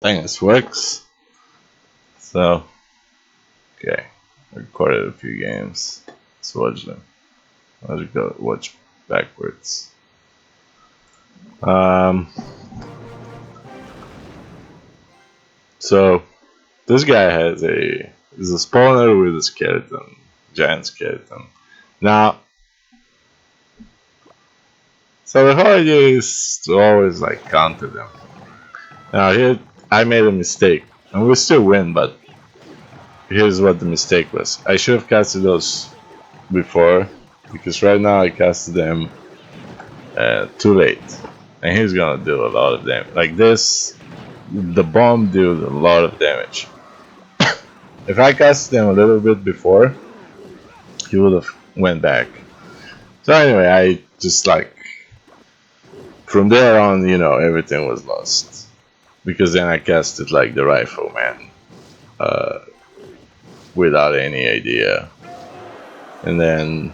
think this works. So, okay, I recorded a few games. Let's watch them. Let's go watch backwards. Um, so this guy is a spawner with a skeleton, giant skeleton. Now, so the whole idea is to always like counter them. Now here I made a mistake, and we still win, but here's what the mistake was. I should have casted those before, because right now I casted them too late, and he's gonna do a lot of damage. Like this, the bomb did a lot of damage. If I casted them a little bit before, he would have went back. So anyway, I just like from there on, everything was lost because then I casted like the rifleman uh, without any idea, and then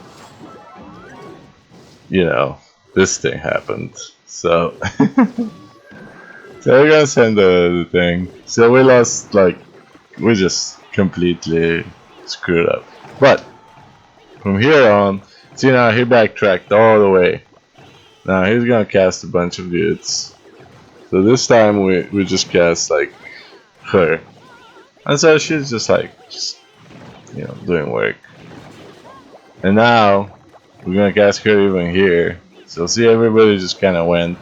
this thing happened. So so we're gonna send the thing. So we lost, like, we just completely screwed up. But from here on, see, now he backtracked all the way. Now he's gonna cast a bunch of dudes. So this time we just cast like her. And so she's just like doing work. And now we're gonna cast her even here. So see, everybody just kinda went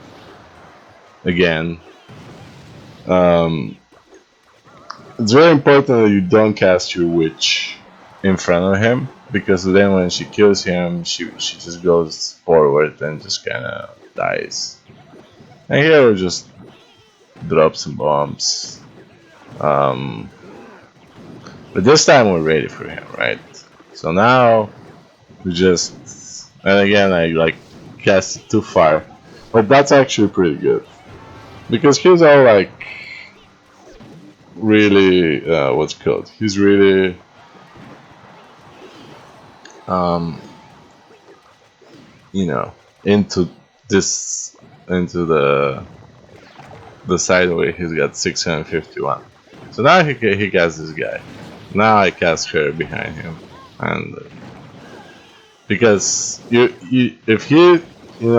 again. It's very important that you don't cast your witch in front of him, because then when she kills him, she just goes forward and just kind of dies. And here we just drop some bombs. But this time we're ready for him, right? So now we just, and again I like cast it too far, but that's actually pretty good because he's all like really what's it called? He's really into this, into the side where he's got 651. So now he casts this guy. Now I cast her behind him, and because if he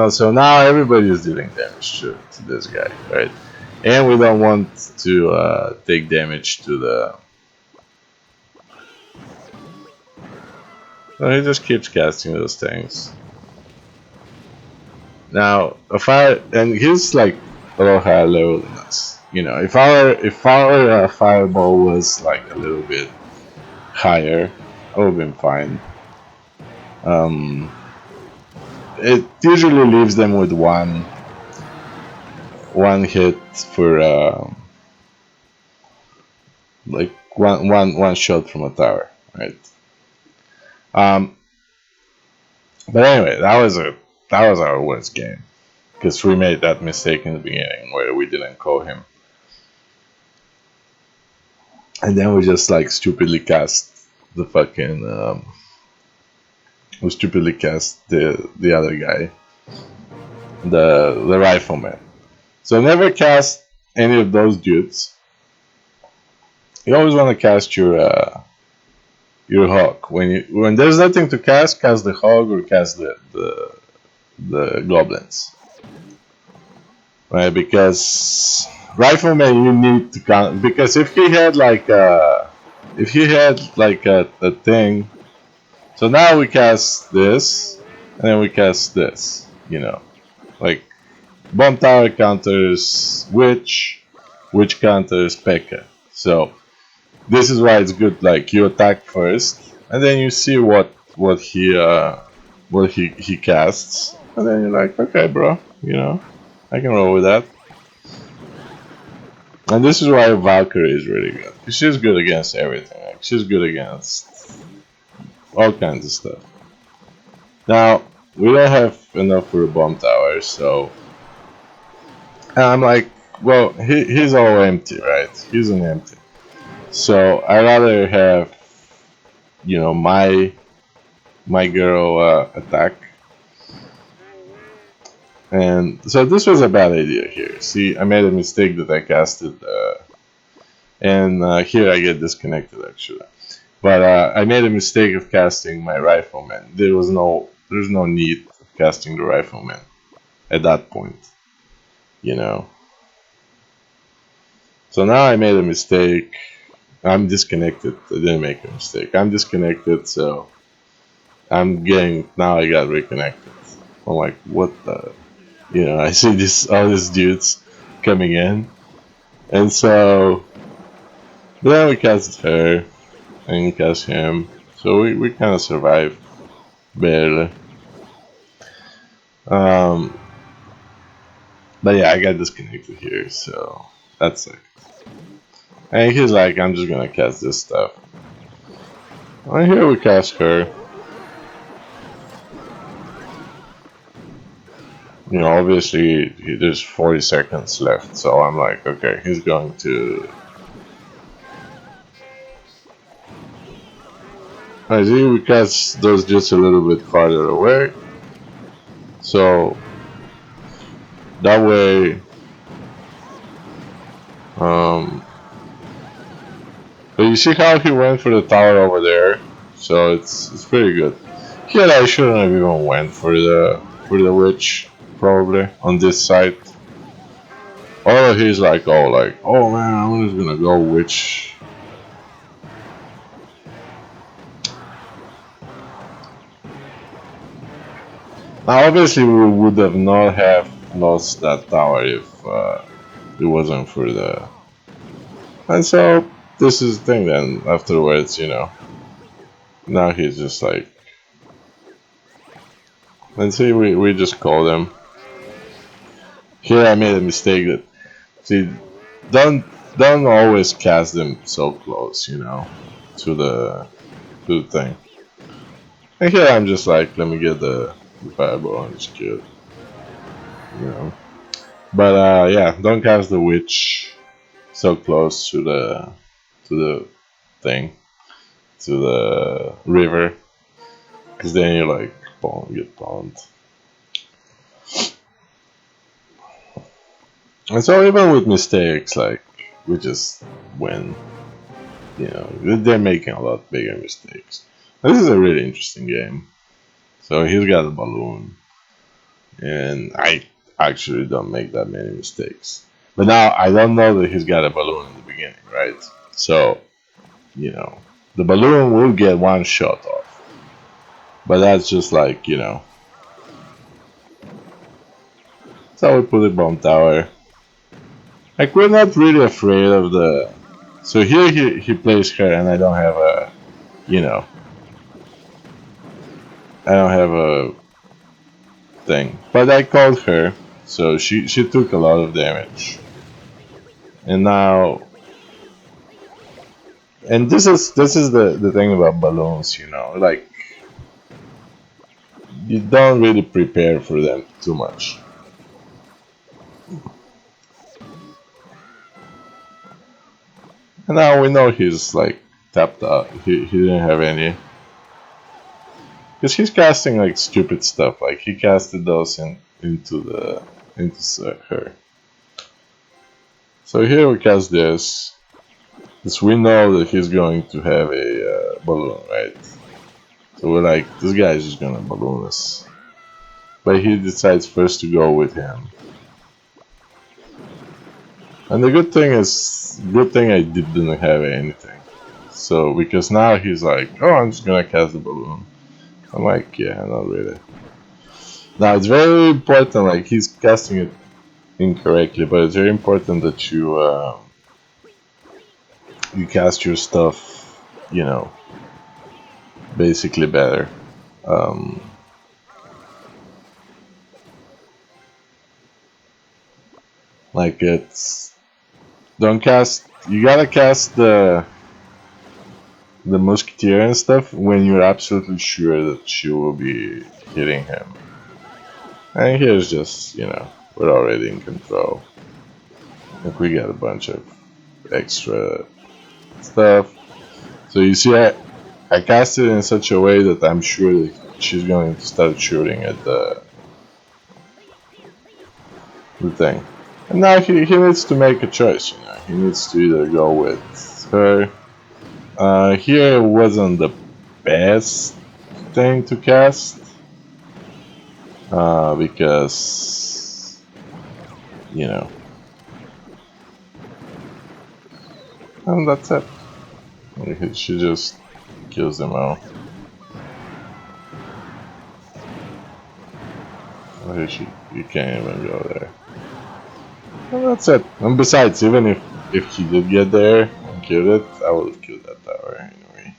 so now everybody is dealing damage to this guy, right? And we don't want to take damage to the. So he just keeps casting those things. Now, and he's like a little higher level than us. If our fireball was like a little bit higher, I would have been fine. It usually leaves them with one hit for like one shot from a tower, right? But anyway, that was our worst game because we made that mistake in the beginning where we didn't call him, and then we just like stupidly cast the fucking we stupidly cast the other guy, the rifleman. So never cast any of those dudes. You always want to cast your hawk. When there's nothing to cast the hawk or cast the goblins, right? Because rifleman, you need to count, because if he had like a thing. So now we cast this, and then we cast this. Like bomb tower counters witch counters P.E.K.K.A. So this is why it's good. Like you attack first, and then you see what he casts, and then you're like, okay, bro, I can roll with that. And this is why Valkyrie is really good. She's good against everything. Like, she's good against all kinds of stuff. Now we don't have enough for a bomb tower, so and I'm like, well, he's all empty, right? He's an empty. So I rather have, my girl attack. And so this was a bad idea here. See, I made a mistake that I casted and here I get disconnected actually. But I made a mistake of casting my rifleman. There's no need of casting the rifleman at that point, you know. So now I made a mistake. I'm disconnected. I didn't make a mistake. I'm disconnected, so I'm getting now. I got reconnected. I'm like, what the? I see all these dudes coming in, and so then we cast her and cast him. So we kind of survived barely. Um, but yeah, I got disconnected here, so that's it. And he's like, I'm just gonna cast this stuff. And here we cast her. Obviously there's 40 seconds left, so I'm like, okay, he's going to. I see we cast those just a little bit farther away, so that way, but you see how he went for the tower over there, so it's pretty good. Here I shouldn't have even went for the witch, probably on this side. Or he's like, oh man, I'm just gonna go witch. Now, obviously, we would have not have lost that tower if it wasn't for the. And so this is the thing. Then afterwards, now he's just like, let's see, we just called him. Here I made a mistake. That see, don't don't always cast them so close, to the thing. And here I'm just like, let me get the fireball and just kill it, you know. But yeah, don't cast the witch so close to the thing, to the river, because then you like get pawned. And so even with mistakes, like we just win. They're making a lot bigger mistakes. This is a really interesting game. So he's got a balloon, and I actually don't make that many mistakes. But now I don't know that he's got a balloon in the beginning, right? So, the balloon will get one shot off. But that's just like, so we put a bomb tower. Like, we're not really afraid of the. So here he plays her, and I don't have a, I don't have a thing. But I called her, so she took a lot of damage. And now, and this is the thing about balloons, like you don't really prepare for them too much. And now we know he's like tapped out. He didn't have any. Because he's casting like stupid stuff. Like he casted those into her. So here we cast this. Because we know that he's going to have a balloon, right? So we're like, this guy is just gonna balloon us. But he decides first to go with him. And the good thing I didn't have anything. So, because now he's like, oh, I'm just gonna cast the balloon. I'm like, yeah, not really. Now, it's very important, like, he's casting it incorrectly, but it's very important that you cast your stuff, basically better. Like, don't cast, you gotta cast the musketeer and stuff when you're absolutely sure that she will be hitting him. And here's just, we're already in control. Like we got a bunch of extra stuff. So you see, I cast it in such a way that I'm sure that she's going to start shooting at the thing. And now he needs to make a choice, you know. He needs to either go with her. Here wasn't the best thing to cast. Because, you know, and that's it. She just kills them all. You can't even go there. And that's it. And besides, even if he did get there and killed it, I would have killed that tower anyway.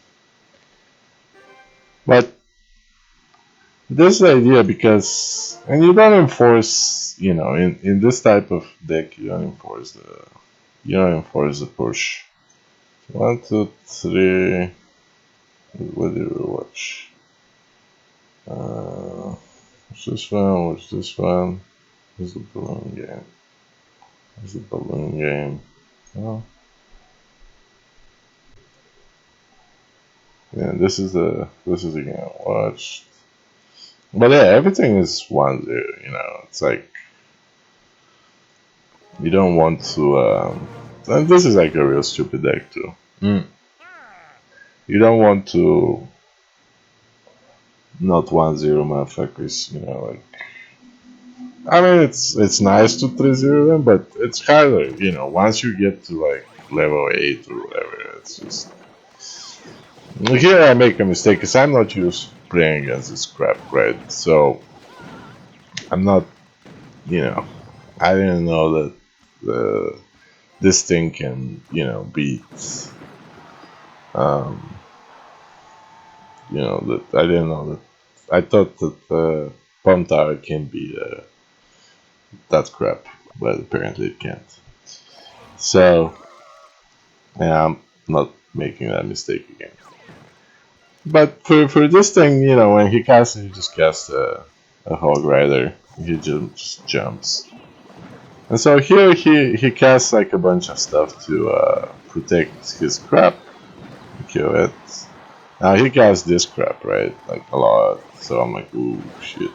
But this is the idea because, and you don't enforce, you know, in this type of deck, you don't enforce the push. 1, 2, 3. What do we watch? What's this one? What's this one? What's the balloon game? What's the balloon game? Oh. Yeah, this is the game I watched. But yeah, everything is 1-0, you know. It's like you don't want to and this is like a real stupid deck too. You don't want to not 1-0 motherfuckers, you know, like I mean it's nice to 3-0 them, but it's harder, you know, once you get to like level 8 or whatever, it's just here I make a mistake because I'm not used to playing against this crap, right? So I'm not, you know, I didn't know that this thing can, you know, beat, um, you know, that I didn't know that. I thought that Pump Tower can beat that crap, but apparently it can't. So, yeah, I'm not making that mistake again. But for this thing, you know, when he casts it, he just casts a Hog Rider. He just jumps. And so here he casts like a bunch of stuff to protect his crap, kill it. Now he casts this crap, right? Like a lot. So I'm like, ooh, shit.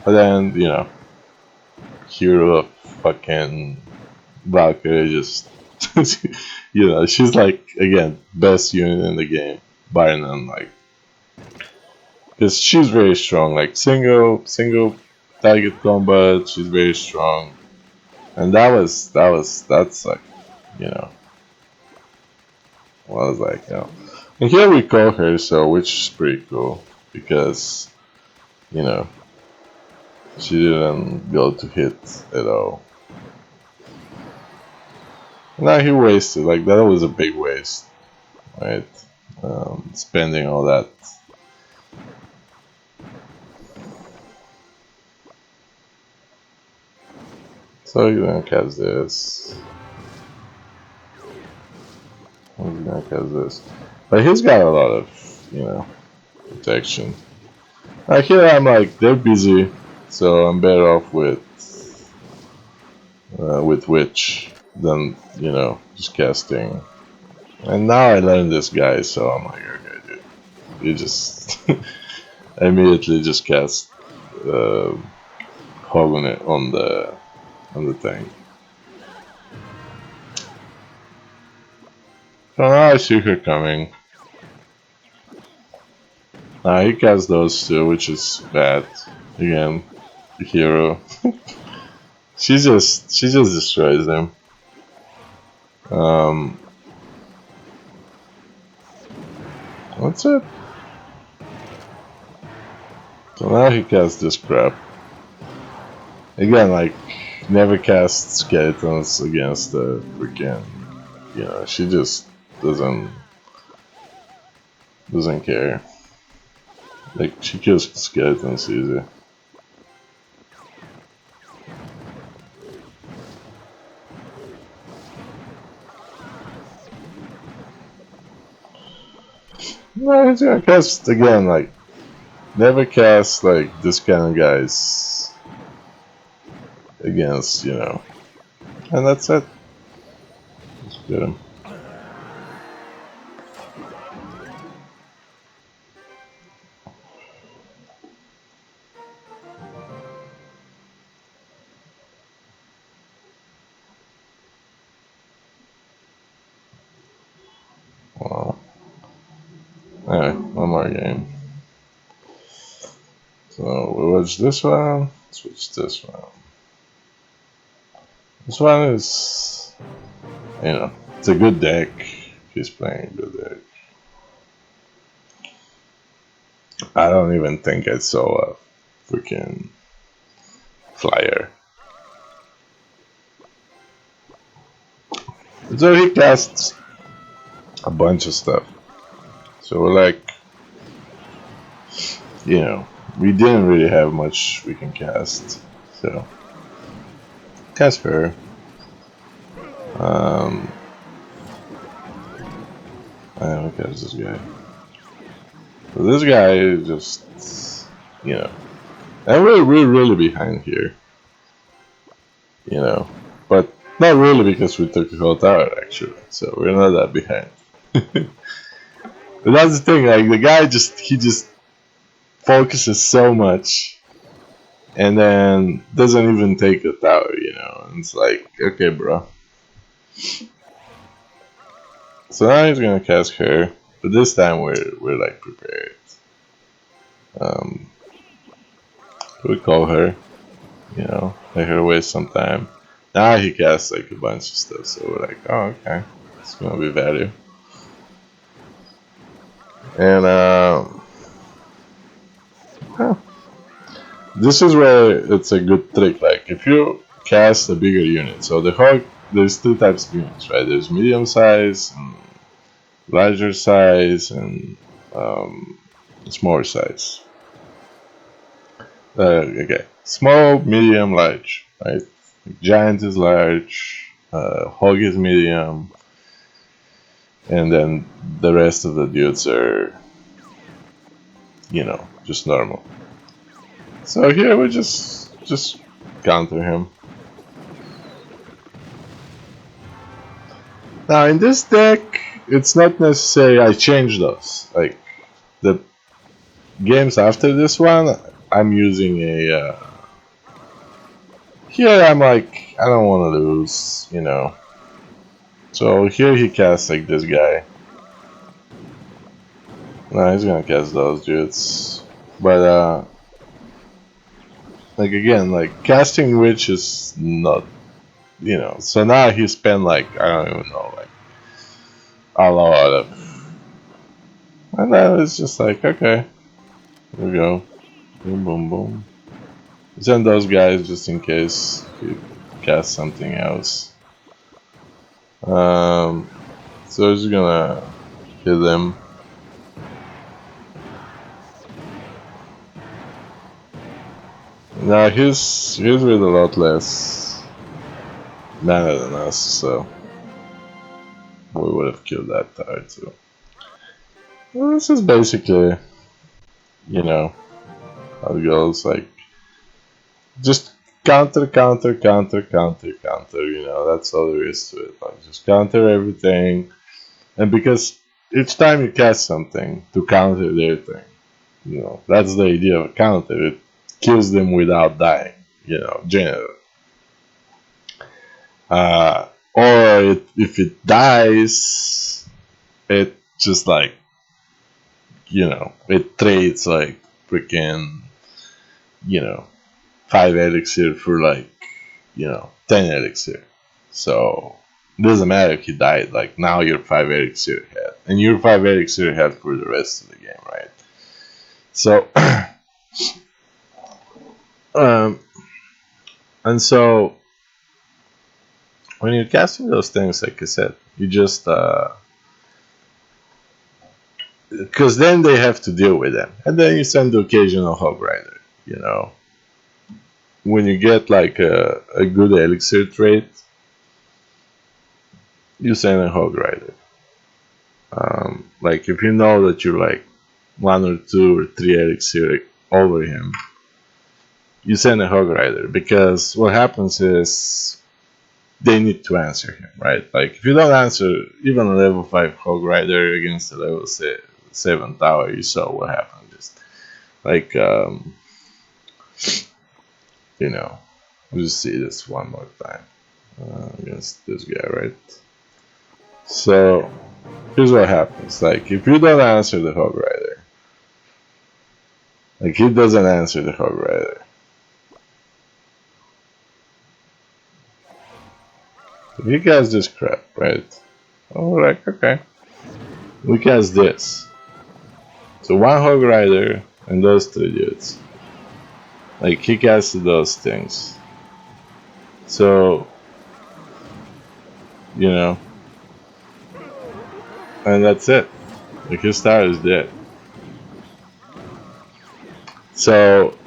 But then, you know, hero of fucking Valkyrie just, you know, she's like, again, best unit in the game. Bar none, like, because she's very strong. Like, single target combat, she's very strong. And that's like, you know, well, I was like, you know. And here we call her, so, which is pretty cool. Because, you know, she didn't go to hit at all. Now he wasted, like that was a big waste, right? Spending all that. So you're gonna cast this. He's gonna cast this. But he's got a lot of, you know, protection. Like here I'm like, they're busy, so I'm better off with Witch than, you know, just casting. And now I learned this guy, so I'm like, okay, dude. You just immediately just cast Hog on it on the thing. So now I see her coming. He cast those two, which is bad. Again, the hero. She just destroys them. Um, what's it? So now he casts this crap. Again, like, never cast skeletons against the freaking, you know, she just doesn't care. Like, she kills skeletons easy. No, he's gonna cast again, like, never cast, like, this kind of guys against, you know. And that's it. Just get him. Well, alright, one more game. So we watch this one, switch this one. This one is, it's a good deck. He's playing a good deck. I don't even think I saw a freaking flyer. So he casts a bunch of stuff. So we're like, we didn't really have much we can cast. So cast her. I don't cast this guy. So this guy is just, and we're really behind here. But not really because we took the whole tower actually. So we're not that behind. But that's the thing, like the guy he just focuses so much and then doesn't even take the tower, and it's like, okay bro. So now he's gonna cast her, but this time we're like prepared. We call her, let her waste some time. Now he casts like a bunch of stuff, so we're like, oh okay, it's gonna be value. And this is where it's a good trick. Like if you cast a bigger unit, so the hog, there's two types of units, right? There's medium size, and larger size, and smaller size. Okay, small, medium, large, right? Giant is large, hog is medium, and then the rest of the dudes are, just normal. So here we just counter him. Now in this deck, it's not necessary I change those. Like the games after this one, I'm using a. Here I'm like, I don't want to lose, So here he casts like this guy. No, he's gonna cast those dudes. But like again, like casting witch is not, So now he spent like, I don't even know, like a lot of. And then it's just like, okay, here we go. Boom, boom, boom. Send those guys just in case he casts something else. So he's gonna hit them. Now he's with a lot less mana than us, so we would have killed that tower too. Well, this is basically, how it goes. Like just counter, counter, counter, counter, counter. That's all there is to it. Like just counter everything, and because each time you cast something to counter their thing, that's the idea of a counter. It kills them without dying, generally. Or if it dies, it just like, it trades like freaking, 5 elixir for like, 10 elixir. So it doesn't matter if he died, like now you're 5 elixir ahead. And you're 5 elixir ahead for the rest of the game, right? So, and so when you're casting those things, like I said, you just, because then they have to deal with them. And then you send the occasional Hog Rider, When you get like a good elixir trait, you send a Hog Rider. Like if you know that you're like 1 or 2 or 3 elixir over him, you send a Hog Rider, because what happens is they need to answer him, right? Like if you don't answer even a level 5 Hog Rider against a level 7 tower, you saw what happened. Just like we'll just see this one more time against this guy, right? So here's what happens. Like, if you don't answer the Hog Rider, like, he doesn't answer the Hog Rider. He casts this crap, right? Oh, like, okay. We cast this. So one Hog Rider and those 3 dudes. Like, he casted those things. So, you know, and that's it. Like, his star is dead. So,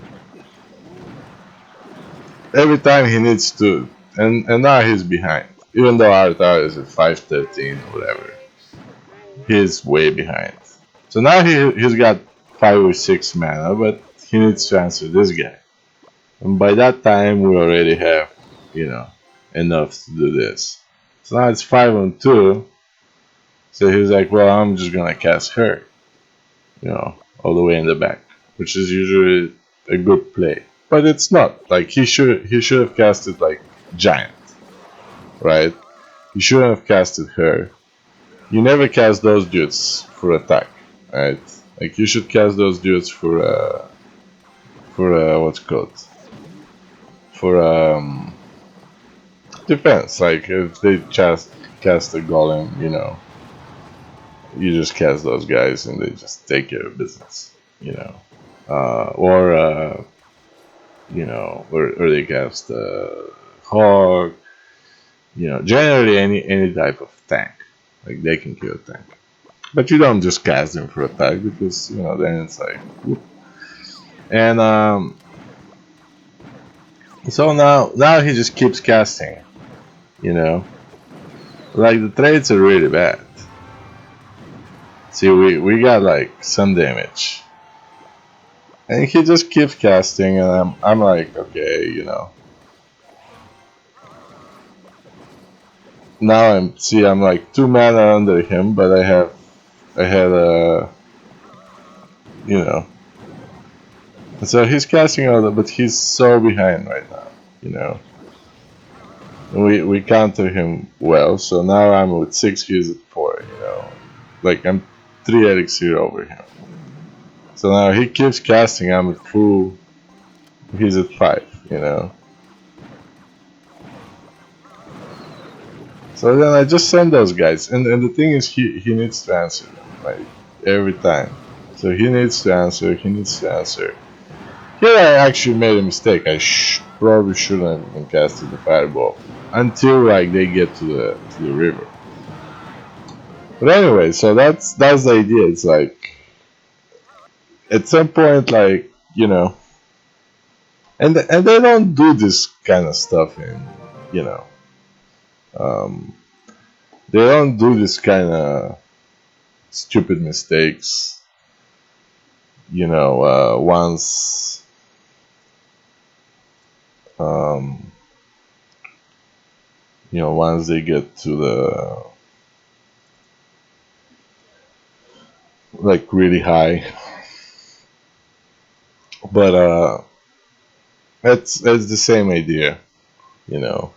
every time he needs to, and now he's behind. Even though our tower is at 513 or whatever, he's way behind. So now he's got 5 or 6 mana, but he needs to answer this guy. And by that time, we already have, you know, enough to do this. So now it's 5 on 2. So he's like, well, I'm just gonna cast her, you know, all the way in the back, which is usually a good play. But it's not. Like, he should have casted like Giant, right? He shouldn't have casted her. You never cast those dudes for attack, right? Like, you should cast those dudes for what's it called? For defense. Like, if they cast a golem, you know, you just cast those guys and they just take care of business, you know. Or you know, or they cast hog, you know, generally any type of tank, like they can kill a tank. But you don't just cast them for attack because, you know, then it's like, whoop. And so now he just keeps casting, you know, like the trades are really bad. See, we got like some damage, and he just keeps casting, and I'm like, okay, you know. Now I'm like 2 mana under him, but I had a, you know. So he's casting all that, but he's so behind right now, you know. And we counter him well, so now I'm with 6, he's at 4, you know. Like, I'm 3 elixir over him. So now he keeps casting, I'm at 2, he's at 5, you know. So then I just send those guys, and the thing is, he needs to answer them, like, every time. So he needs to answer, Here I actually made a mistake. I probably shouldn't have been casting the fireball until like they get to the river. But anyway, so that's the idea. It's like at some point, like, you know, and they don't do this kind of stuff in, you know, um, they don't do this kind of stupid mistakes, you know, once you know, once they get to the like really high. But that's the same idea, you know.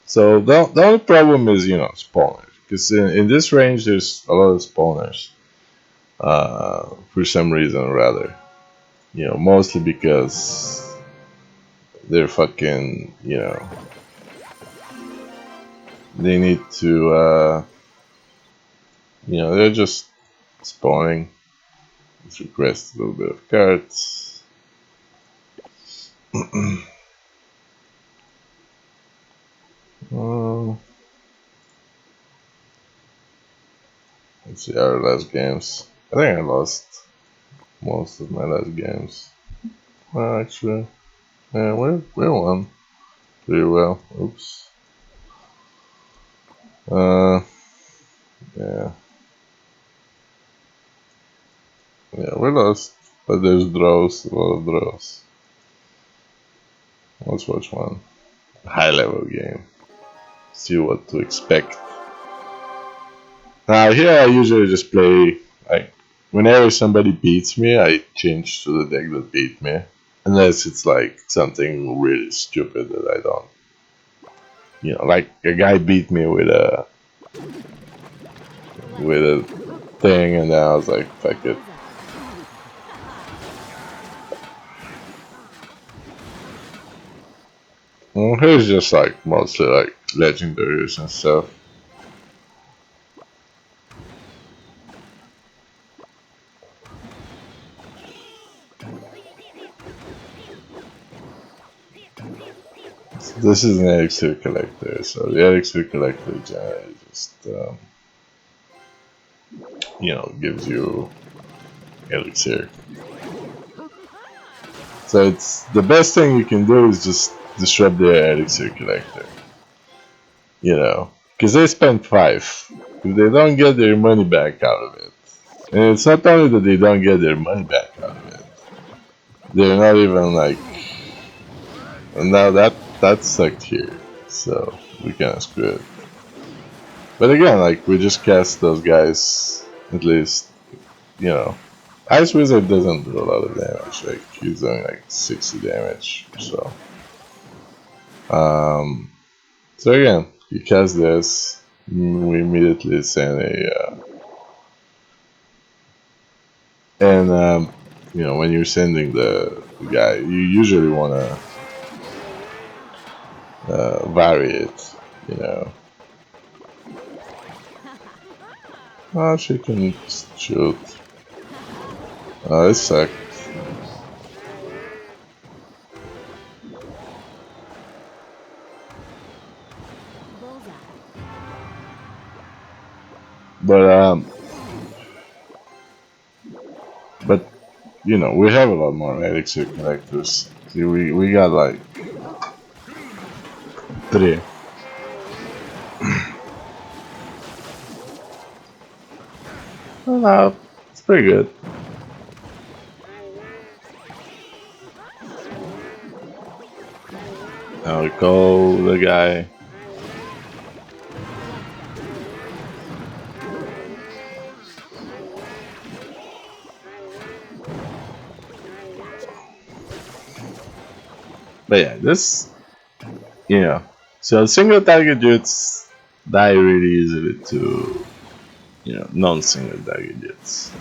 So the only problem is, you know, spawners, because in this range there's a lot of spawners. For some reason or other, you know, mostly because they're fucking, you know, they need to, you know, they're just spawning. Let's request a little bit of cards. Let's see our last games. I think I lost most of my last games. Well, actually, yeah, we won pretty well. Oops. Yeah. Yeah, we lost, but there's draws, a lot of draws. Let's watch one. High level game. See what to expect. Now here I usually just play, like, whenever somebody beats me, I change to the deck that beat me. Unless it's like something really stupid that I don't, you know, like a guy beat me with a with a thing, and then I was like, fuck it. Well, here's just like mostly like legendaries and stuff. So this is an elixir collector, so the elixir collector generally just gives you elixir. So it's the best thing you can do is just disrupt the elixir collector. Because they spend 5. If they don't get their money back out of it, and it's not only that they don't get their money back out of it, they're not even like, and now that's stuck here, so we kinda screwed. But again, like, we just cast those guys, at least, Ice Wizard doesn't do a lot of damage, like, he's doing like 60 damage, so. So again, you cast this, we immediately send when you're sending the guy, you usually want to vary it, you know. Oh, she can shoot. Oh, this sucked. But but we have a lot more elixir collectors. See, we got like 3. Oh, no, it's pretty good. Now we call the guy. But yeah, so single target jets die really easily to, non-single target jets.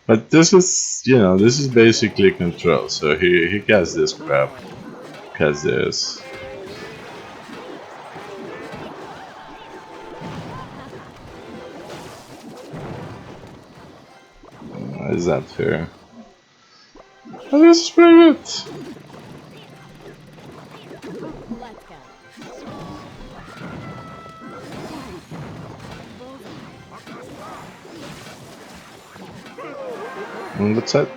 But this is basically control. So he casts this crap, casts this. Is that fair? Oh, this is pretty good. And that's it.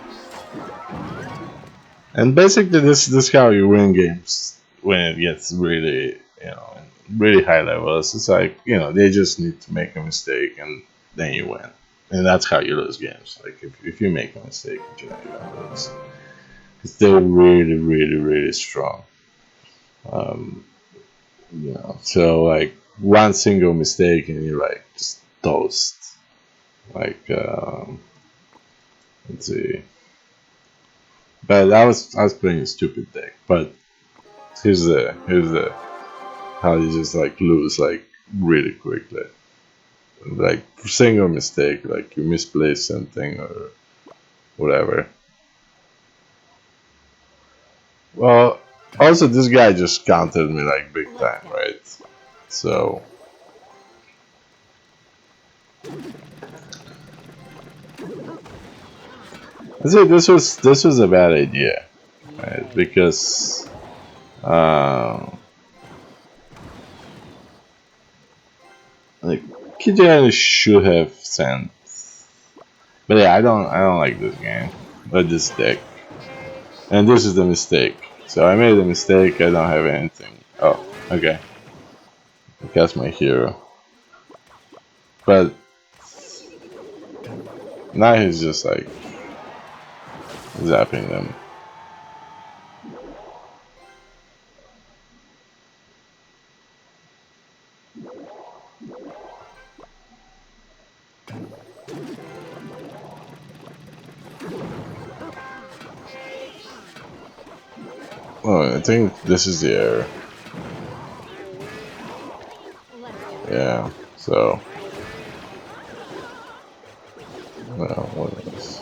And basically, this is how you win games when it gets really, really high levels. It's like, they just need to make a mistake and then you win. And that's how you lose games. Like, if you make a mistake, you're gonna lose. Because they're really, really, really strong. So like one single mistake and you're like just toast. Like, let's see. But I was playing a stupid deck. But here's the how you just like lose like really quickly. Like single mistake, like you misplace something or whatever. Well, also this guy just countered me like big time, right? So I say this was a bad idea, right? Because like Kijani should have sent, but yeah, I don't like this game, but this deck, and this is the mistake. So I made a mistake. I don't have anything. Oh, okay. I cast my hero, but now he's just like zapping them. Oh, I think this is the error. Yeah, so, well, what is...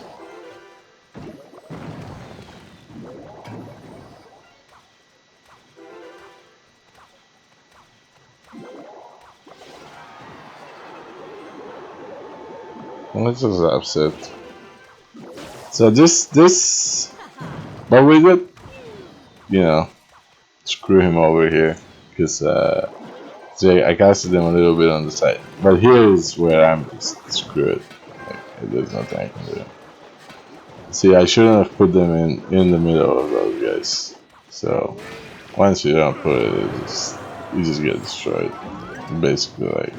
Let's just upset. So but we did, you know, screw him over here, because, so I casted him a little bit on the side. But here is where I'm just screwed. Like, there's nothing I can do. See, I shouldn't have put them in the middle of those guys. So, once you don't put it, you just get destroyed. Basically, like,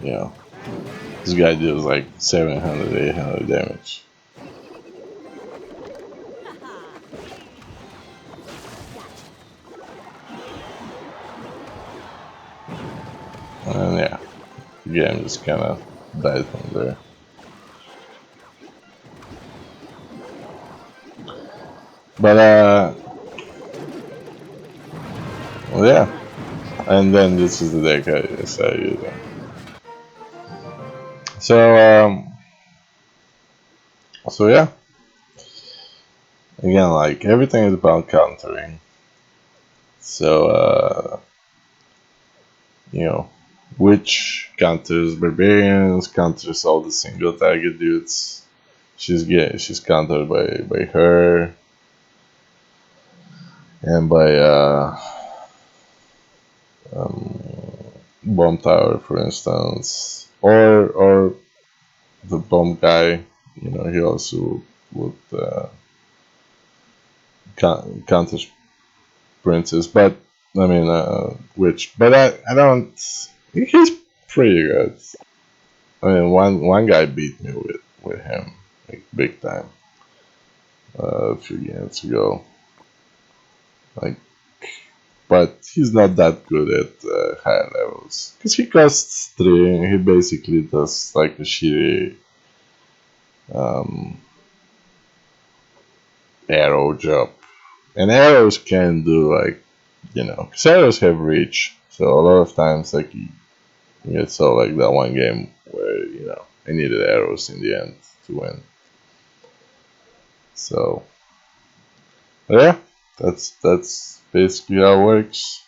you know, this guy deals like 700, 800 damage. And yeah, the game just kind of died from there. But, well, yeah. And then this is the deck I decided using. So, so yeah. Again, like, everything is about countering. So, you know, which counters barbarians, counters all the single target dudes. She's countered by her and by bomb tower, for instance, or the bomb guy. You know, he also would counter princess, but I mean, but I don't. He's pretty good. I mean, one guy beat me with him, like, big time, a few games ago. Like, but he's not that good at higher levels because he costs 3 and he basically does like a shitty um, arrow job. And arrows can do, like, you know, because arrows have reach, so a lot of times, like, you get, so like that one game where, you know, I needed arrows in the end to win. So, but yeah, that's basically how it works.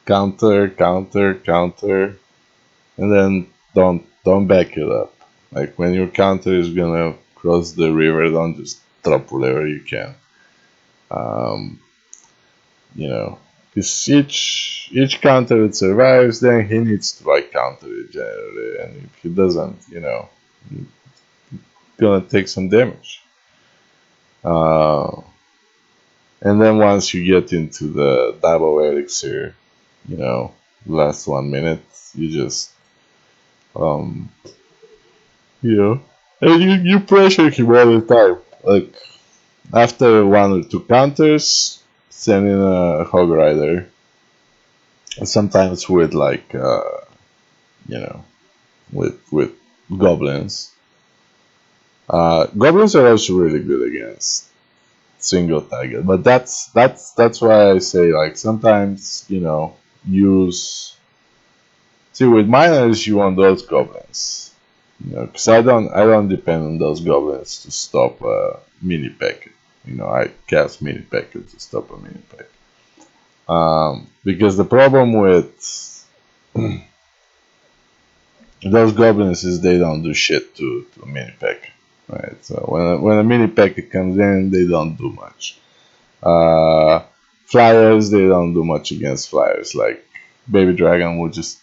Counter, counter, counter, and then don't back it up. Like, when your counter is gonna cross the river, don't just drop whatever you can. Um, you know, because each counter that survives, then he needs to, like, counter it generally, and if he doesn't, you know, he's gonna take some damage. Uh, and then once you get into the double elixir, you know, last 1 minute, you just um, you know, and you pressure him all the time. Like, after 1 or 2 counters, send in a hog rider. And sometimes with, like, you know, with goblins. Goblins are also really good against single target, but that's why I say, like, sometimes, you know, use. See, with miners you want those goblins, you know, because I don't depend on those goblins to stop a mini packet. You know, I cast mini packet to stop a mini packet. Because the problem with those goblins is they don't do shit to a mini pack, right? So when a mini pack comes in, they don't do much. Uh, Flyers, they don't do much against flyers. Like, Baby Dragon will just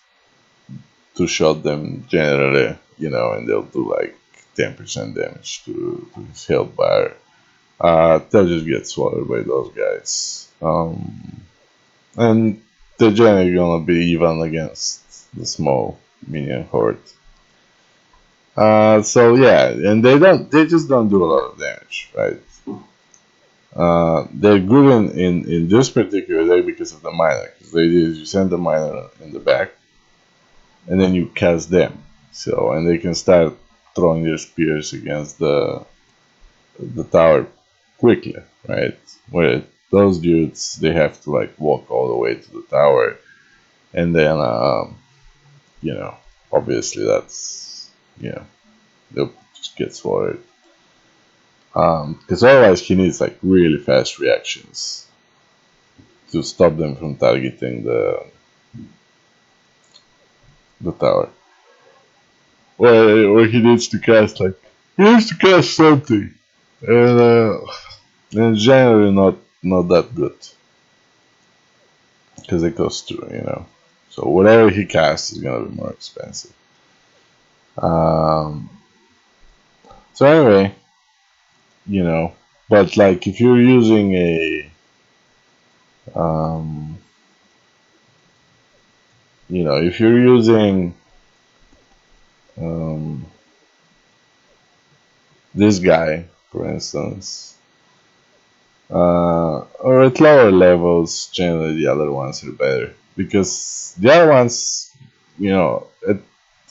two-shot them generally, you know, and they'll do like 10% damage to his health bar. They'll just get swallowed by those guys. And they're generally gonna be even against the small minion horde. So yeah, and they just don't do a lot of damage, right? They're good in this particular deck because of the miner. Because they do is you send the miner in the back, and then you cast them. So, and they can start throwing their spears against the tower quickly, right? Where those dudes, they have to like walk all the way to the tower, and then you know, obviously that's, you know, they'll just get slaughtered. Because otherwise he needs like really fast reactions to stop them from targeting the tower. Or he needs to cast like, he needs to cast something, and generally not that good because it costs 2, you know. So whatever he casts is gonna be more expensive. Um, so anyway, you know, but like if you're using um, if you're using um, this guy, for instance, or at lower levels, generally the other ones are better because the other ones, you know,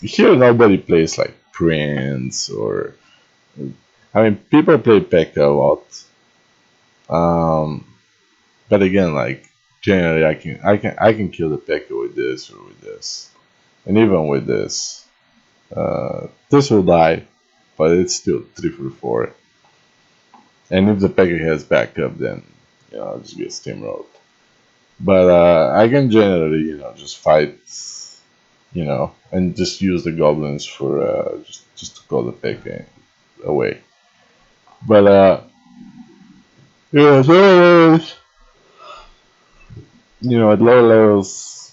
here nobody plays like Prince or, I mean, people play P.E.K.K.A a lot, um, but again, like generally, I can kill the P.E.K.K.A with this or with this, and even with this, this will die, but it's still 3 for 4. And if the P.E.K.K.A has backup, then I'll just get steamrolled. But I can generally, just fight, and just use the goblins for just to call the P.E.K.K.A away. But yeah, so at lower levels,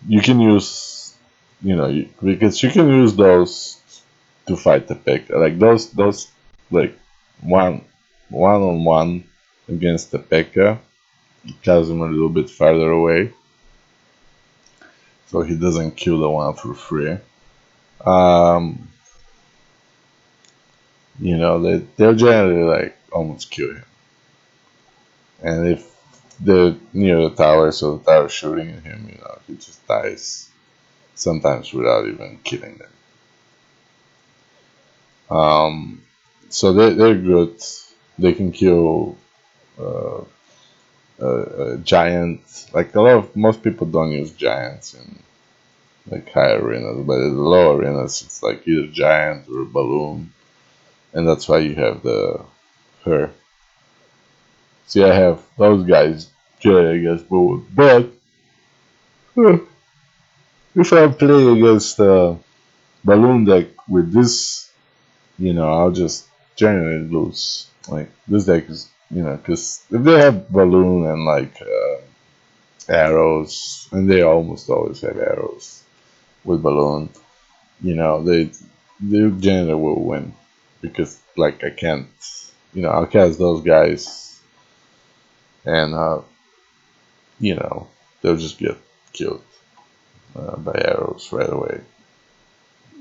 you can use, because you can use those to fight the P.E.K.K.A. Like those, like one on one against the P.E.K.K.A. Cast him a little bit farther away, so he doesn't kill the one for free. Um, they'll generally like almost kill him, and if they're near the tower, so the tower's shooting at him, he just dies sometimes without even killing them. So they're good. They can kill uh, a giant. Like most people don't use giants in like higher arenas, but in the lower arenas, it's like either giant or balloon, and that's why you have her. See, I have those guys generally against balloon, but uh, if I'm playing against balloon deck with this, I'll just generally lose. Like this deck is, because if they have balloon and like arrows, and they almost always have arrows with balloon, they generally will win because like I can't, I'll cast those guys and they'll just get killed by arrows right away,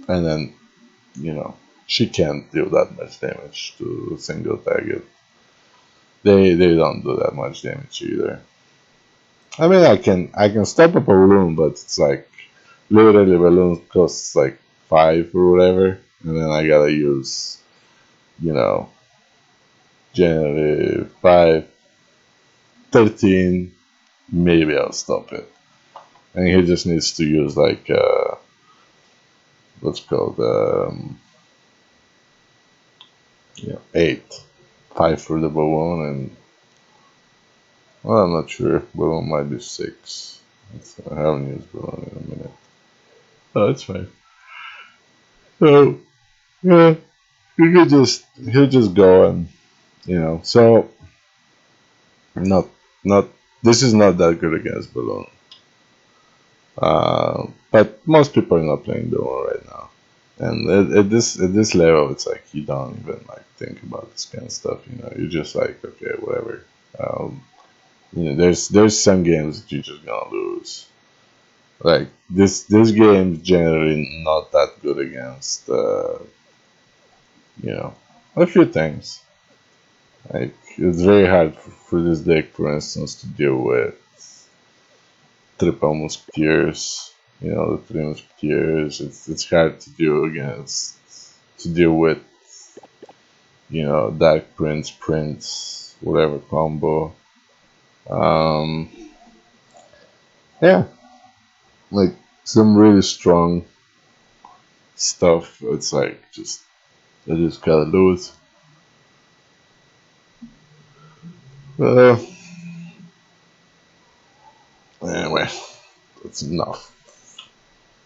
and then she can't deal that much damage to a single target. They don't do that much damage either. I mean, I can stop a balloon, but it's like literally balloon costs like 5 or whatever, and then I gotta use you know generally 5, 13. Maybe I'll stop it, and he just needs to use like what's called 8, 5 for the balloon, and well, I'm not sure. Balloon might be 6. I haven't used balloon in a minute. Oh, that's fine. So yeah, he'll just go and so not not this is not that good against balloon. But most people are not playing balloon right now, and at this level, it's like you don't even like think about this kind of stuff. You're just like, okay, whatever. Um, there's some games that you're just gonna lose. Like this game's generally not that good against you know a few things. Like it's very hard for this deck, for instance, to deal with triple musketeers. The three musketeers. It's hard to deal with. Dark Prince, whatever combo. Um, yeah, like some really strong stuff. It's like just I just gotta lose. Uh, anyway, that's enough.